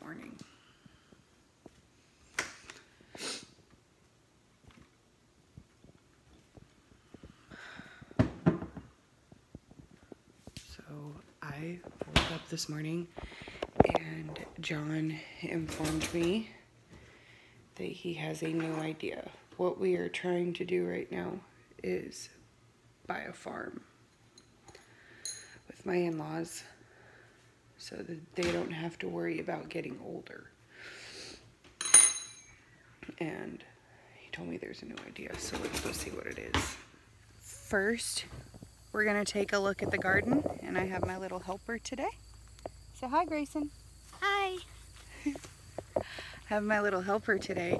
morning. So I woke up this morning and John informed me that he has a new idea. What we are trying to do right now is buy a farm with my in-laws so that they don't have to worry about getting older. And he told me there's a new idea, so let's go see what it is. First, we're gonna take a look at the garden, and I have my little helper today. Say hi, Grayson. Hi. I have my little helper today,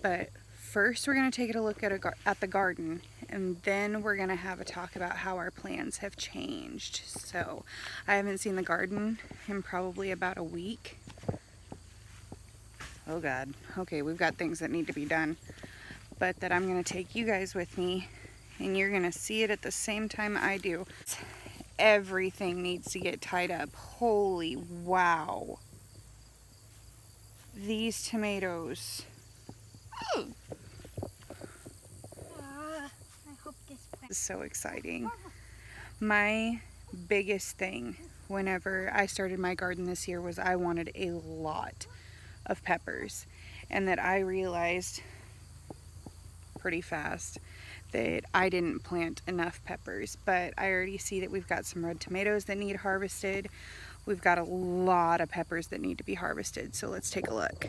but first we're gonna take a look at the garden, and then we're gonna have a talk about how our plans have changed. So I haven't seen the garden in probably about a week. Oh God. Okay, we've got things that need to be done, but that I'm gonna take you guys with me, and you're gonna see it at the same time I do. Everything needs to get tied up. Holy wow. These tomatoes. I hope this This is so exciting. My biggest thing whenever I started my garden this year was I wanted a lot of peppers, and that I realized pretty fast that I didn't plant enough peppers, but I already see that we've got some red tomatoes that need harvested. We've got a lot of peppers that need to be harvested, so let's take a look.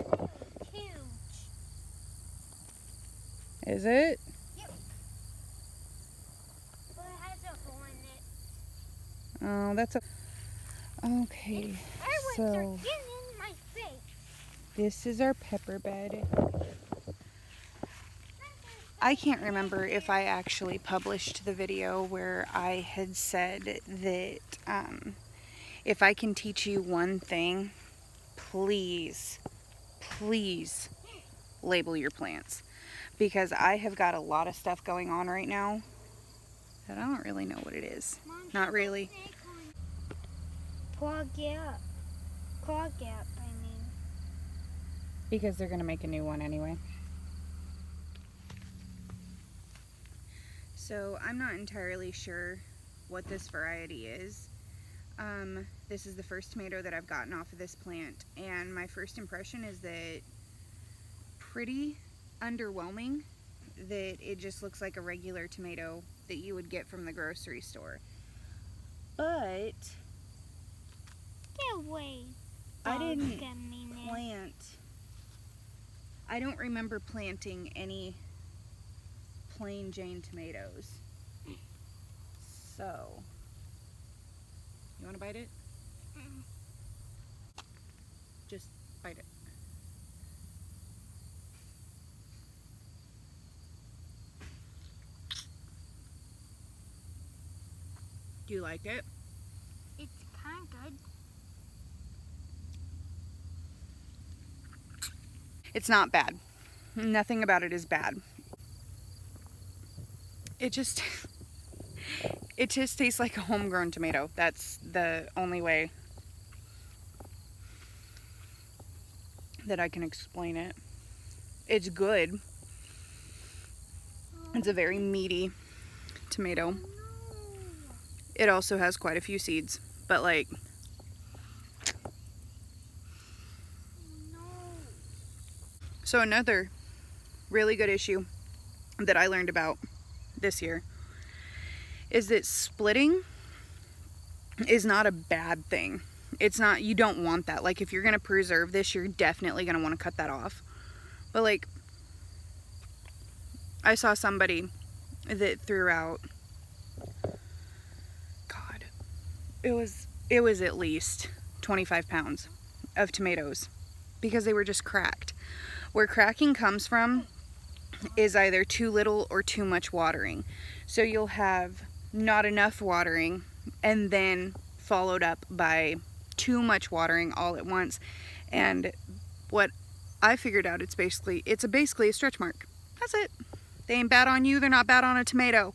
huge. Is it? Yep. But it has a hole in it. Oh, that's a... Okay, Fireworks are getting in my face. this is our pepper bed. I can't remember if I actually published the video where I had said that if I can teach you one thing, please label your plants, because I have got a lot of stuff going on right now that I don't really know what it is. Not really. Clog up. Clog up, I mean. Because they're going to make a new one anyway. So I'm not entirely sure what this variety is. This is the first tomato that I've gotten off of this plant, and my first impression is that pretty underwhelming, that it just looks like a regular tomato that you would get from the grocery store. But Get away. I didn't Plant. I don't remember planting any plain Jane tomatoes. So, you want to bite it? Just bite it. Do you like it? It's kind of good. It's not bad. Nothing about it is bad. It just tastes like a homegrown tomato. That's the only way that I can explain it. It's good. It's a very meaty tomato. It also has quite a few seeds, but like, so another really good issue that I learned about this year is that splitting is not a bad thing. It's not, you don't want that. Like, if you're gonna preserve this, you're definitely gonna want to cut that off. But like, I saw somebody that threw out, God, it was at least 25 pounds of tomatoes because they were just cracked. Where cracking comes from is either too little or too much watering. So you'll have not enough watering and then followed up by too much watering all at once. And what I figured out, it's basically a stretch mark. That's it. They ain't bad on you, they're not bad on a tomato.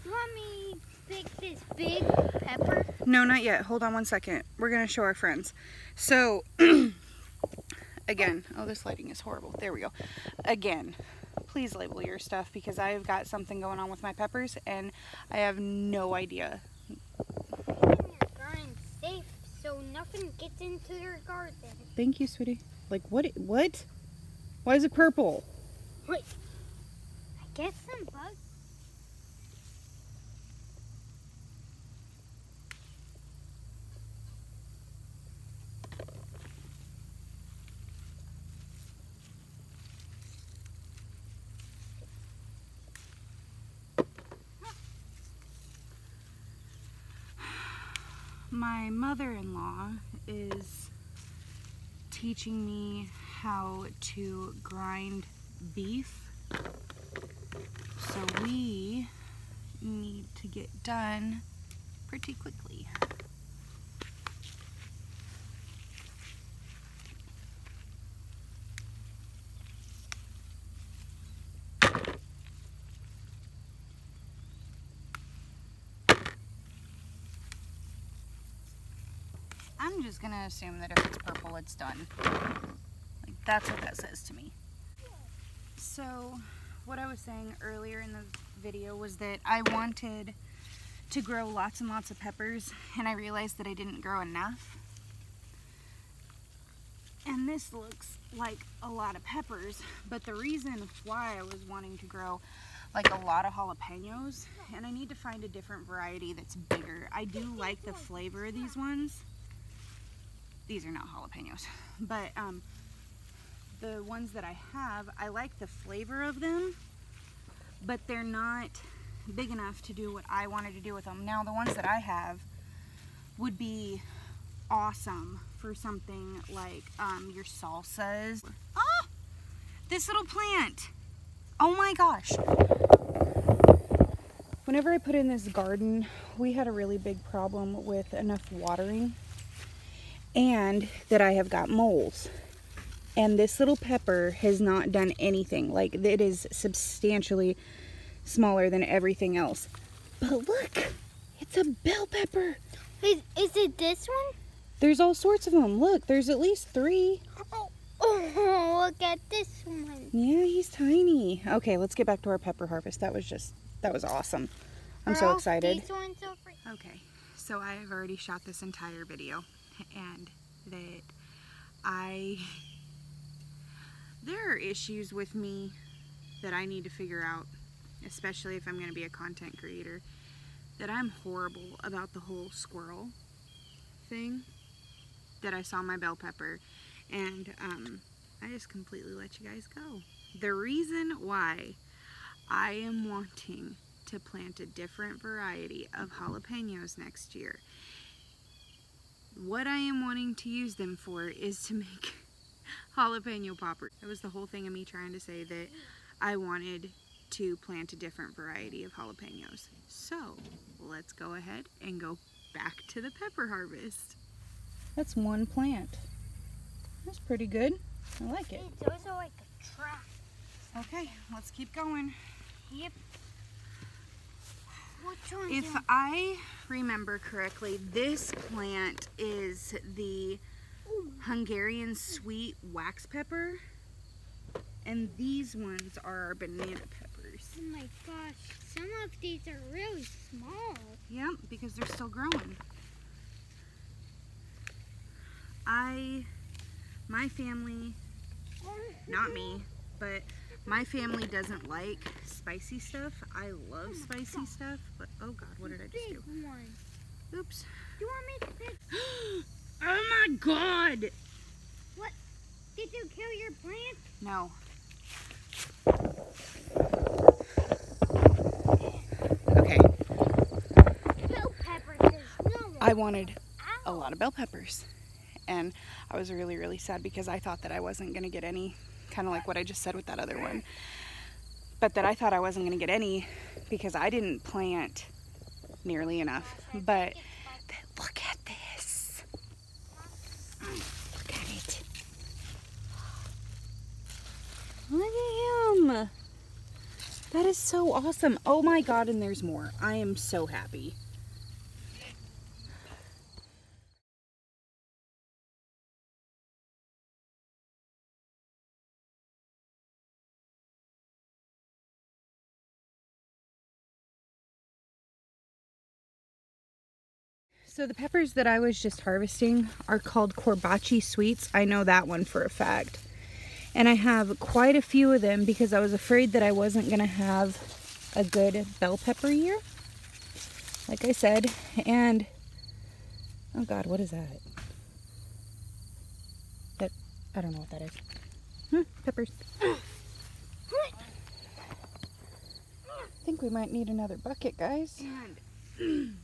You want me to pick like this big pepper? No, not yet. Hold on one second. We're going to show our friends. So, again, oh, this lighting is horrible. There we go. Again, please label your stuff because I've got something going on with my peppers and I have no idea. Keeping your garden safe so nothing gets into your garden. Thank you, sweetie. Like, what? Why is it purple? Wait. I guess some bugs. My mother-in-law is teaching me how to grind beef. So we need to get done pretty quickly. I'm just gonna assume that if it's purple, it's done. Like, that's what that says to me. So, what I was saying earlier in the video was that I wanted to grow lots and lots of peppers, and I realized that I didn't grow enough. And this looks like a lot of peppers, but the reason why I was wanting to grow like a lot of jalapenos, and I need to find a different variety that's bigger. I do like the flavor of these ones. These are not jalapenos, but the ones that I have, I like the flavor of them, but they're not big enough to do what I wanted to do with them. Now, the ones that I have would be awesome for something like your salsas. Oh, this little plant. Oh my gosh. Whenever I put in this garden, we had a really big problem with enough watering and that I have got moles. And this little pepper has not done anything. Like, it is substantially smaller than everything else. But look, it's a bell pepper. Is it this one? There's all sorts of them. Look, there's at least 3. Oh, look at this one. Yeah, he's tiny. Okay, let's get back to our pepper harvest. That was awesome. I'm so excited. These ones over. Okay, so I have already shot this entire video, and that there are issues with me that I need to figure out, especially if I'm going to be a content creator, that I'm horrible about the whole squirrel thing, that I saw my bell pepper, and I just completely let you guys go. The reason why I am wanting to plant a different variety of jalapenos next year, what I am wanting to use them for is to make jalapeno poppers. That was the whole thing of me trying to say that I wanted to plant a different variety of jalapenos. So let's go ahead and go back to the pepper harvest. That's one plant. That's pretty good. I like it. It's also like a trap. Okay, let's keep going. Yep. Which one? If I remember correctly, this plant is the Hungarian sweet wax pepper, and these ones are our banana peppers. Oh my gosh, some of these are really small. Yep, because they're still growing. My family, not me, but my family doesn't like spicy stuff. I love spicy stuff, but oh god, what did I just do? Big one. Oops. Do you want me to pick? Oh my god! What? Did you kill your plant? No. Okay. Bell peppers. There's no one. I wanted a Ow. lot of bell peppers, and I was really, really sad because I thought that I wasn't going to get any, kind of like what I just said with that other one, but that I thought I wasn't going to get any because I didn't plant nearly enough. But look at this. Look at it. Look at him. That is so awesome. Oh my god, and there's more. I am so happy. So the peppers that I was just harvesting are called Corbaci Sweets. I know that one for a fact. And I have quite a few of them because I was afraid that I wasn't going to have a good bell pepper year, like I said. And, oh God, what is that? I don't know what that is. Peppers. I think we might need another bucket, guys. And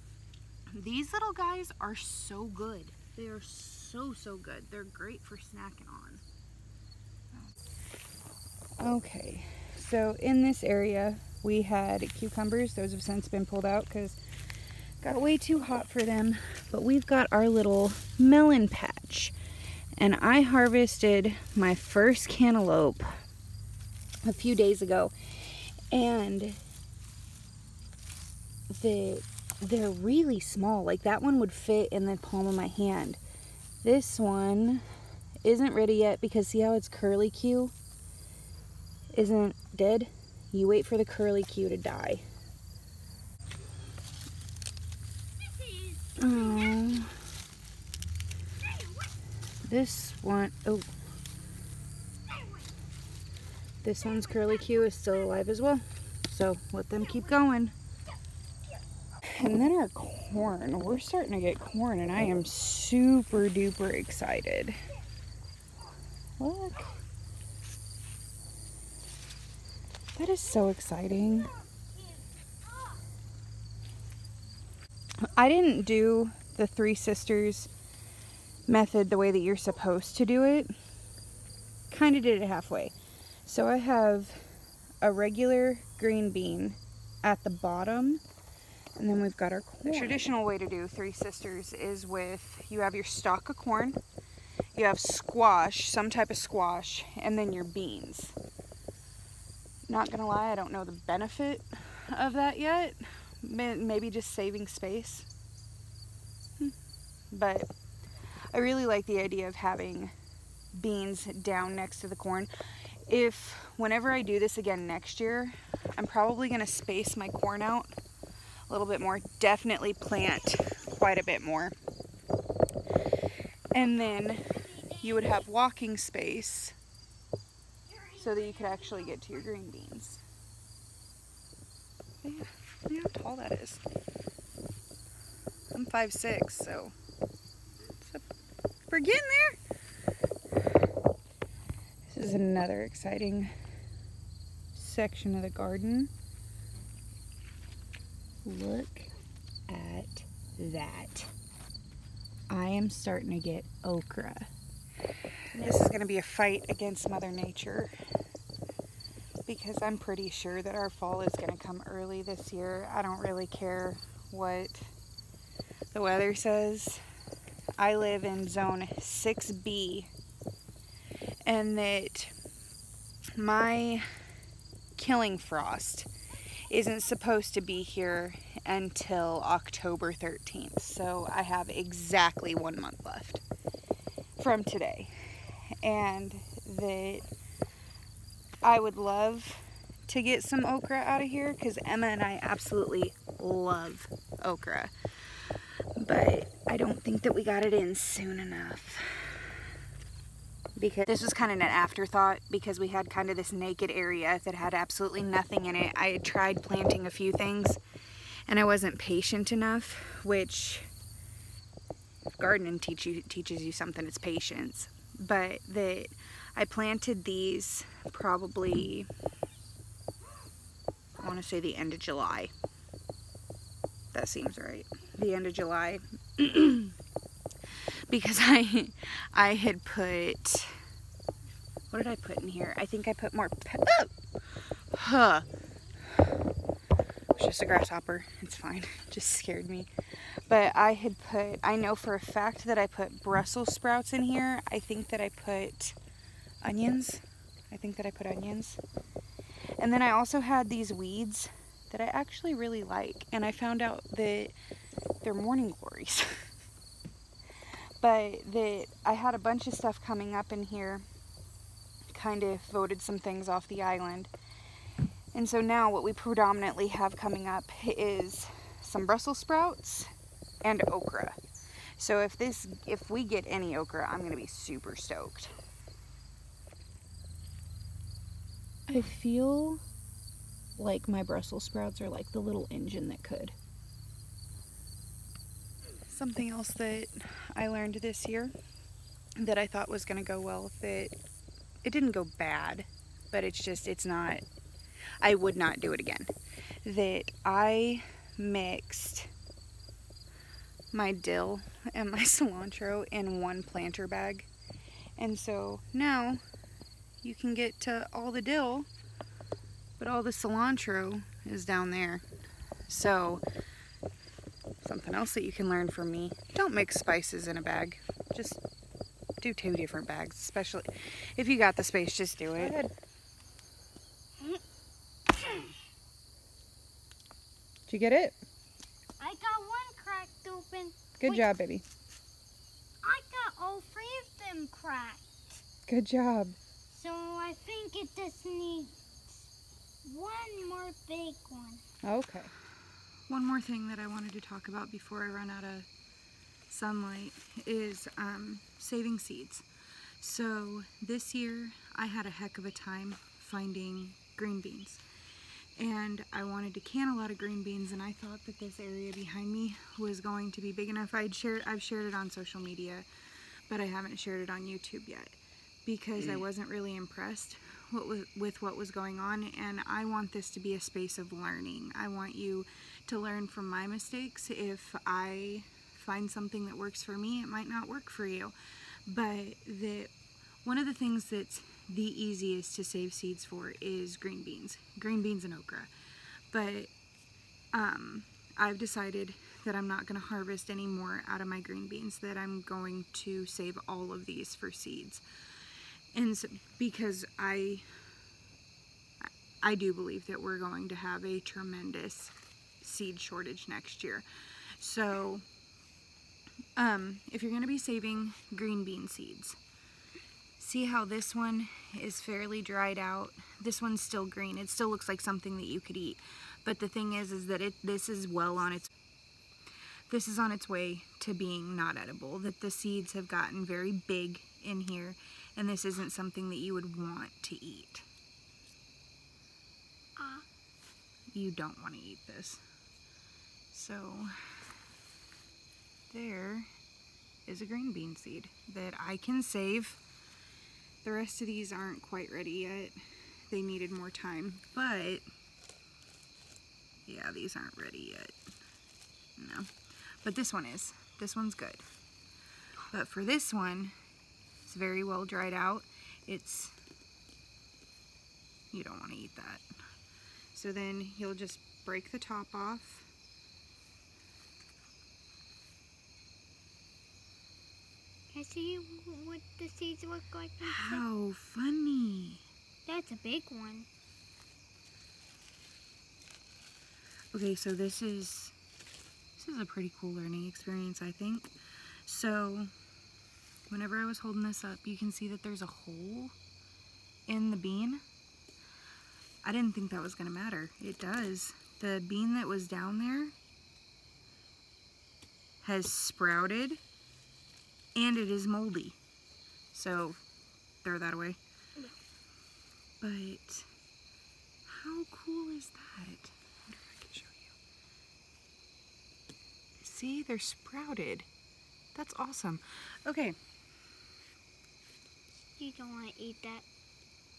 these little guys are so good. They are so good. They're great for snacking on. Okay, so in this area we had cucumbers. Those have since been pulled out because it got way too hot for them. But we've got our little melon patch. And I harvested my first cantaloupe a few days ago. And they're really small. Like that one would fit in the palm of my hand. This one isn't ready yet because see how it's curly-Q isn't dead? You wait for the curly-Q to die. Oh. This one, oh. This one's curly-Q is still alive as well. So let them keep going. And then our corn. We're starting to get corn and I am super duper excited. Look. That is so exciting. I didn't do the Three Sisters method the way that you're supposed to do it. Kind of did it halfway. So I have a regular green bean at the bottom. And then we've got our corn. The traditional way to do Three Sisters is with, you have your stalk of corn, you have squash, some type of squash, and then your beans. Not gonna lie, I don't know the benefit of that yet. Maybe just saving space. But I really like the idea of having beans down next to the corn. Whenever I do this again next year, I'm probably gonna space my corn out a little bit more, definitely plant quite a bit more. And then you would have walking space so that you could actually get to your green beans. Yeah, look how tall that is. I'm 5'6", so we're getting there. This is another exciting section of the garden. Look at that. I am starting to get okra. This is going to be a fight against Mother Nature because I'm pretty sure that our fall is going to come early this year. I don't really care what the weather says. I live in zone 6B and that my killing frost isn't supposed to be here until October 13th. So I have exactly 1 month left from today. And that I would love to get some okra out of here because Emma and I absolutely love okra. But I don't think that we got it in soon enough. Because this was kind of an afterthought because we had kind of this naked area that had absolutely nothing in it. I had tried planting a few things and I wasn't patient enough, which gardening teaches you something, it's patience. But that I planted these probably, I want to say the end of July. That seems right. The end of July. Because I had put, what did I put in here? I think I put more, It was just a grasshopper, it's fine, it just scared me. But I know for a fact that I put Brussels sprouts in here. I think that I put onions. And then I also had these weeds that I actually really like. And I found out that they're morning glories. But that I had a bunch of stuff coming up in here. Kind of voted some things off the island. And so now what we predominantly have coming up is some Brussels sprouts and okra. So if we get any okra, I'm gonna be super stoked. I feel like my Brussels sprouts are like the little engine that could. Something else that I learned this year that I thought was gonna go well, that it didn't go bad, but it's not, I would not do it again. That I mixed my dill and my cilantro in one planter bag. And so now you can get to all the dill, but all the cilantro is down there. So something else that you can learn from me, don't mix spices in a bag. Just do 2 different bags, especially if you got the space, just do it. Go ahead. Did you get it? I got one cracked open. Good job, baby. I got all 3 of them cracked. Good job. So I think it just needs one more big one. Okay. One more thing that I wanted to talk about before I run out of sunlight is saving seeds. So this year I had a heck of a time finding green beans. And I wanted to can a lot of green beans, and I thought that this area behind me was going to be big enough. I've shared it on social media, but I haven't shared it on YouTube yet because I wasn't really impressed with what was going on, and I want this to be a space of learning. I want you to learn from my mistakes. If I find something that works for me, it might not work for you. But one of the things that's the easiest to save seeds for is green beans and okra. But I've decided that I'm not going to harvest any more out of my green beans, that I'm going to save all of these for seeds. And so, because I do believe that we're going to have a tremendous seed shortage next year. So if you're going to be saving green bean seeds, see how this one is fairly dried out. This one's still green. It still looks like something that you could eat. But the thing is that this is on its way to being not edible. That the seeds have gotten very big in here, and this isn't something that you would want to eat. You don't want to eat this. So there is a green bean seed that I can save. The rest of these aren't quite ready yet. They needed more time, but yeah, these aren't ready yet. No, but this one is. This one's good. But for this one, it's very well dried out. You don't want to eat that. So then you'll just break the top off. Can I see what the seeds look like? How funny. That's a big one. Okay, so this is a pretty cool learning experience, I think. So whenever I was holding this up, you can see that there's a hole in the bean. I didn't think that was going to matter. It does. The bean that was down there has sprouted, and it is moldy. So throw that away. But how cool is that? I wonder if I can show you. See, they're sprouted. That's awesome. Okay. You don't want to eat that.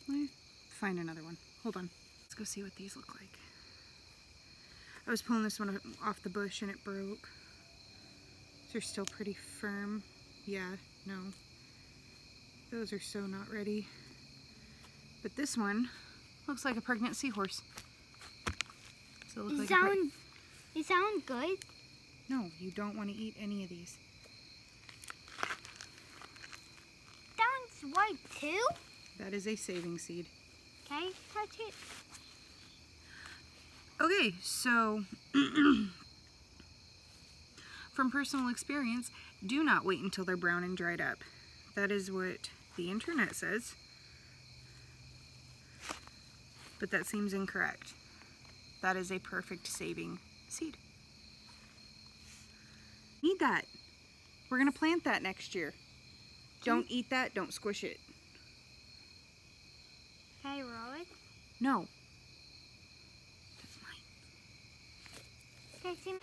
Let me find another one. Hold on. Let's go see what these look like. I was pulling this one off the bush and it broke. They're still pretty firm. Yeah, no. Those are so not ready. But this one looks like a pregnant seahorse. So it looks like It sound good? No, you don't want to eat any of these. Sounds white too? That is a saving seed. Can I touch it? Okay, so from personal experience, do not wait until they're brown and dried up. That is what the internet says. But that seems incorrect. That is a perfect saving seed. Need that. We're gonna plant that next year. Don't eat that, don't squish it. Can I roll it? No. That's mine. Can I see?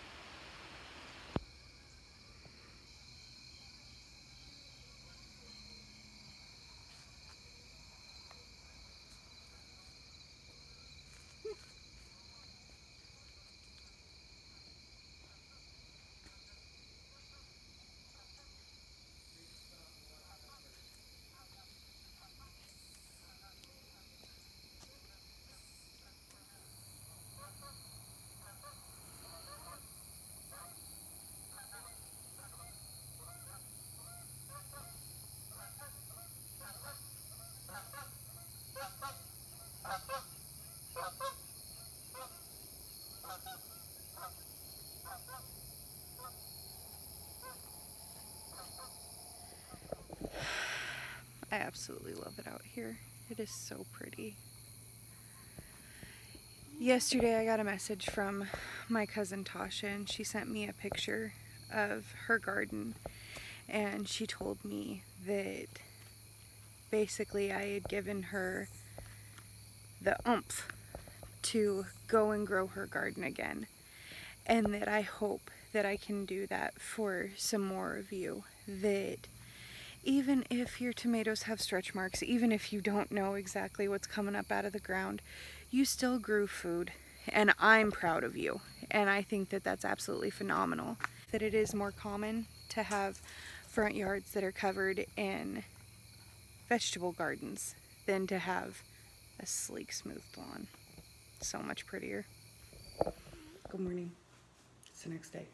I absolutely love it out here. It is so pretty. Yesterday I got a message from my cousin Tasha, and she sent me a picture of her garden, and she told me that basically I had given her the oomph to go and grow her garden again, and that I hope that I can do that for some more of you, that even if your tomatoes have stretch marks, even if you don't know exactly what's coming up out of the ground, you still grew food, and I'm proud of you, and I think that that's absolutely phenomenal. That it is more common to have front yards that are covered in vegetable gardens than to have a sleek, smooth lawn. So much prettier. Good morning. It's the next day.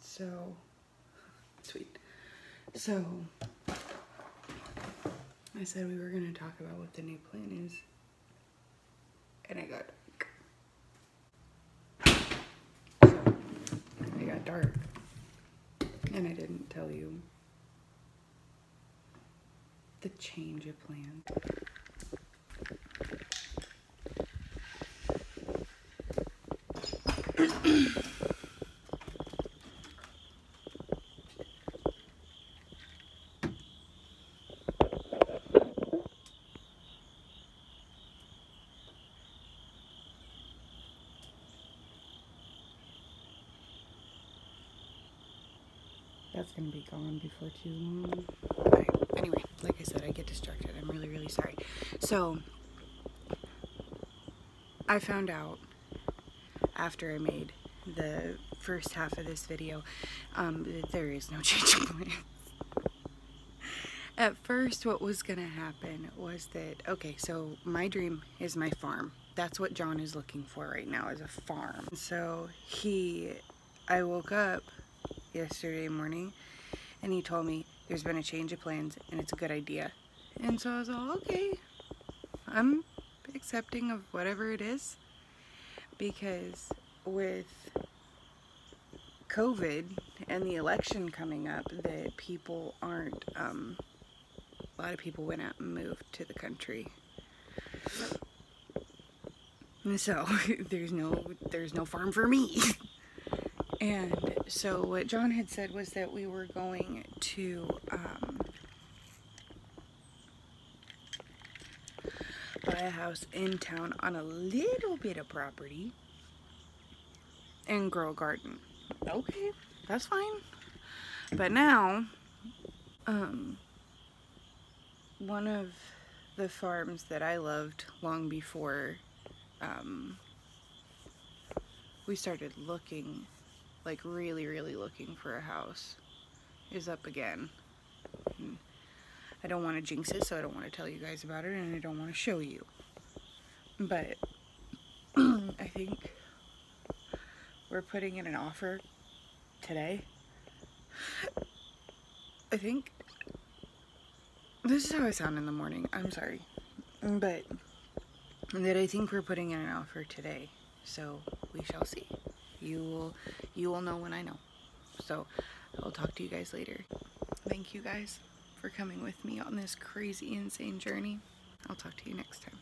So, sweet. So, I said we were going to talk about what the new plan is, and I got dark, and I didn't tell you the change of plan. That's gonna be gone before too long. Right. Anyway, like I said, I get distracted. I'm really, really sorry. So, I found out after I made the first half of this video that there is no change of plans. At first, what was gonna happen was that, okay, so my dream is my farm. That's what John is looking for right now, is a farm. So I woke up yesterday morning and he told me there's been a change of plans and it's a good idea. And so I was all, okay, I'm accepting of whatever it is, because with COVID and the election coming up, that people aren't, a lot of people went out and moved to the country. And so there's no farm for me. And so what John had said was that we were going to buy a house in town on a little bit of property and grow a garden. Okay, that's fine. But now, one of the farms that I loved long before we started looking, like really, really looking for a house, is up again. And I don't want to jinx it, so I don't want to tell you guys about it, and I don't want to show you. But I think we're putting in an offer today. I think this is how I sound in the morning. I'm sorry. But that I think we're putting in an offer today. So we shall see. You will know when I know. So I'll talk to you guys later. Thank you guys for coming with me on this crazy, insane journey. I'll talk to you next time.